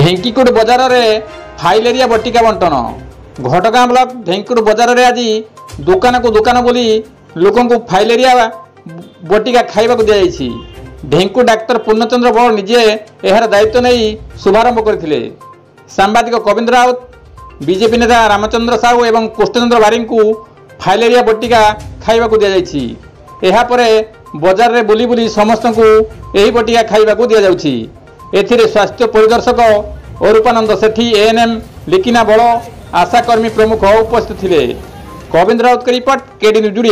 ढेंकीकुट बजार में filaria बटिका बंटन। घटगाँ block ढेंकीकुट बजार में आज दुकान को दुकान बोली लोक फाइलेरिया बटिका खाइबा दी। ढेंकु डाक्तर पूर्णचंद्र बड़ निजे यार दायित्व नहीं शुभारंभ करते। सांबादिक कविंद्र राउत, बीजेपी नेता रामचंद्र साहू एवं कृष्णचंद्र बारी को फाइलेरिया बटिका खाइबा दी। यापर बजार में बुली बुली समस्त को यही बटिका खाइबा दी जाउछि। एथिरे स्वास्थ्य परिदर्शक अरूपानंद सेठी, एएनएम लिकिना बड़, आशाकर्मी प्रमुख उपस्थित थे। कविंद्र राउत की रिपोर्ट, केडी न्यूज।